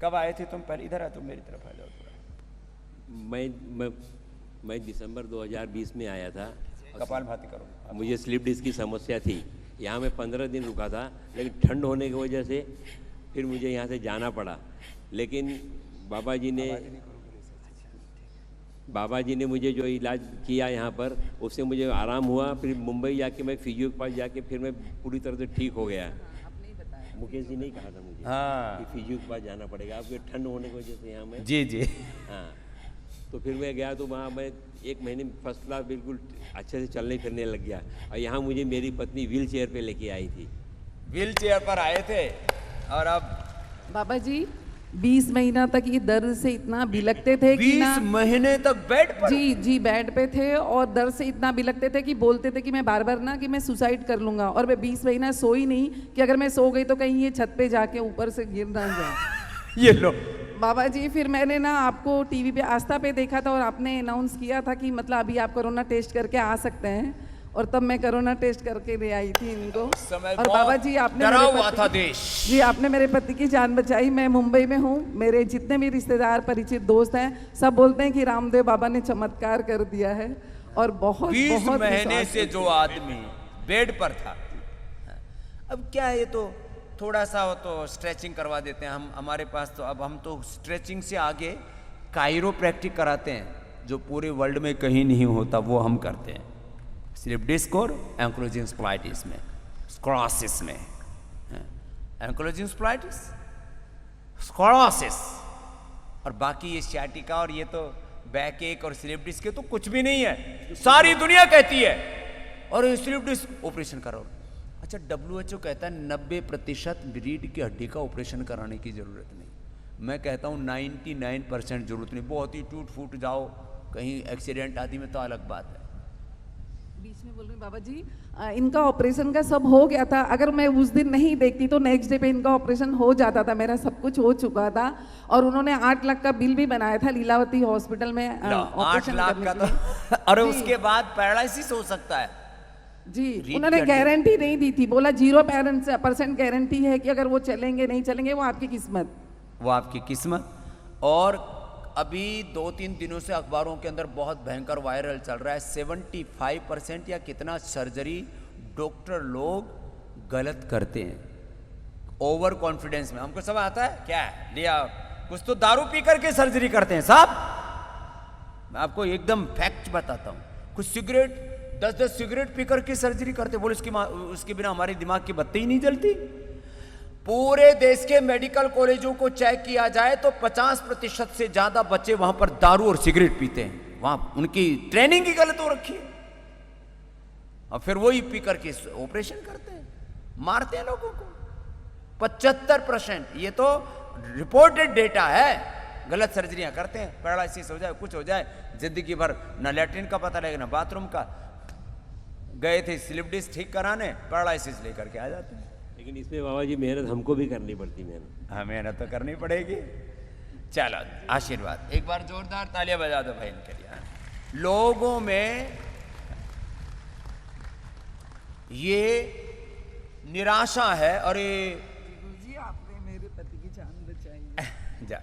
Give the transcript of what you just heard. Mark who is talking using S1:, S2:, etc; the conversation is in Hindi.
S1: कब आए थे तुम? पहले इधर आ, तुम मेरी तरफ आ जाओ थोड़ा।
S2: मैं दिसंबर 2020 में आया था।
S1: कपालभाति करो।
S2: मुझे स्लिप डिस्क की समस्या थी। यहाँ मैं 15 दिन रुका था, लेकिन ठंड होने की वजह से फिर मुझे यहाँ से जाना पड़ा। लेकिन बाबा जी ने मुझे जो इलाज किया यहाँ पर, उससे मुझे आराम हुआ। फिर मुंबई जाके मैं फिजियो के पास जाके फिर मैं पूरी तरह से ठीक हो गया। मुकेश जी ने कहा था मुझे कि फिजियो के पास जाना पड़ेगा आपके, ठंड होने की वजह से यहाँ में।
S1: जी जी।
S2: हाँ, तो फिर मैं गया तो वहाँ मैं 1 महीने में फर्स्ट क्लास बिल्कुल अच्छे से चलने फिरने लग गया। और यहाँ मुझे मेरी पत्नी व्हील चेयर पे लेके आई थी।
S1: व्हील चेयर पर आए थे और अब
S3: बाबा जी 20 महीना तक ये दर्द से इतना बिलकते थे कि
S1: 20 महीने तक बेड पर?
S3: जी बेड पे थे और दर्द से इतना बिलकते थे कि बोलते थे कि मैं बार बार ना कि मैं सुसाइड कर लूंगा। और मैं 20 महीना सोई नहीं कि अगर मैं सो गई तो कहीं ये छत पे जाके ऊपर से गिर ना जाए।
S1: ये लो
S3: बाबा जी, फिर मैंने ना आपको टीवी पे आस्था पे देखा था और आपने अनाउंस किया था कि मतलब अभी आप कोरोना टेस्ट करके आ सकते हैं। और तब मैं कोरोना टेस्ट करके ले आई थी इनको।
S1: और
S3: बाबा जी आपने
S1: डरा हुआ था देश।
S3: जी आपने मेरे पति की जान बचाई। मैं मुंबई में हूँ, मेरे जितने भी रिश्तेदार परिचित दोस्त हैं सब बोलते हैं कि रामदेव बाबा ने चमत्कार कर दिया है। और बहुत
S1: 20
S3: बहुत
S1: महीने से जो आदमी बेड पर था, अब क्या है, ये तो थोड़ा सा हो तो स्ट्रेचिंग करवा देते हैं हम। हमारे पास तो अब हम तो स्ट्रेचिंग से आगे कायरोप्रैक्टिक कराते हैं, जो पूरे वर्ल्ड में कहीं नहीं होता, वो हम करते हैं। स्लिप डिस्क और एंक्लोजिंग स्प्लाइटिस में, स्क्रोसिस में, एंक्लोजिंग स्प्लाइटिस, स्क्रोसिस, और बाकी ये सियाटिका और ये तो बैक एक और स्लिप डिस्क के तो कुछ भी नहीं है। सारी दुनिया कहती है और ये स्लिप डिस्क ऑपरेशन करो। अच्छा, WHO कहता है 90% रीढ़ की हड्डी का ऑपरेशन कराने की जरूरत नहीं। मैं कहता हूँ 99% जरूरत नहीं। बहुत ही टूट फूट जाओ, कहीं एक्सीडेंट आदि में तो अलग बात है।
S3: बीच में बोल रही बाबा जी, इनका ऑपरेशन का सब हो गया था। अगर मैं उस दिन नहीं देखती तो नेक्स्ट डे पे इनका ऑपरेशन हो जाता था। मेरा सब कुछ हो चुका था और उन्होंने 8 लाख का बिल भी बनाया था लीलावती हॉस्पिटल में
S1: 8 लाख का तो अरे उसके बाद पैरालिसिस हो सकता है
S3: जी। उन्होंने गारंटी नहीं दी थी, बोला 0% गारंटी है कि अगर वो चलेंगे नहीं चलेंगे वो आपकी किस्मत,
S1: वो आपकी किस्मत। और अभी 2-3 दिनों से अखबारों के अंदर बहुत भयंकर वायरल चल रहा है, 75% या कितना सर्जरी डॉक्टर लोग गलत करते हैं, ओवर कॉन्फिडेंस में। हमको सब आता है क्या है, लिया कुछ तो दारू पी करके सर्जरी करते हैं साहब। मैं आपको एकदम फैक्ट बताता हूँ, कुछ सिगरेट 10-10 सिगरेट पी करके सर्जरी करते, बोले उसके बिना हमारी दिमाग की बत्ती ही नहीं जलती। पूरे देश के मेडिकल कॉलेजों को चेक किया जाए तो 50% से ज्यादा बच्चे वहां पर दारू और सिगरेट पीते हैं। वहां उनकी ट्रेनिंग ही गलत हो रखी है और फिर वही पी करके ऑपरेशन करते हैं, मारते हैं लोगों को। 75%, ये तो रिपोर्टेड डेटा है, गलत सर्जरियां करते हैं। पैरालिसिस हो जाए, कुछ हो जाए, जिंदगी भर ना लैट्रिन का पता लगेगा ना बाथरूम का। गए थे स्लिप डिस्क ठीक कराने, पैरालिसिस लेकर के आ जाते हैं।
S2: लेकिन इसमें बाबा जी मेहनत हमको भी करनी पड़ती। मेहनत
S1: हाँ, मेहनत तो करनी पड़ेगी। चलो, आशीर्वाद एक बार जोरदार तालियां बजा दो भाई इनके लिए। लोगों में ये निराशा है। और ये
S3: जी आपने मेरे पति की जान बचाई।
S1: जा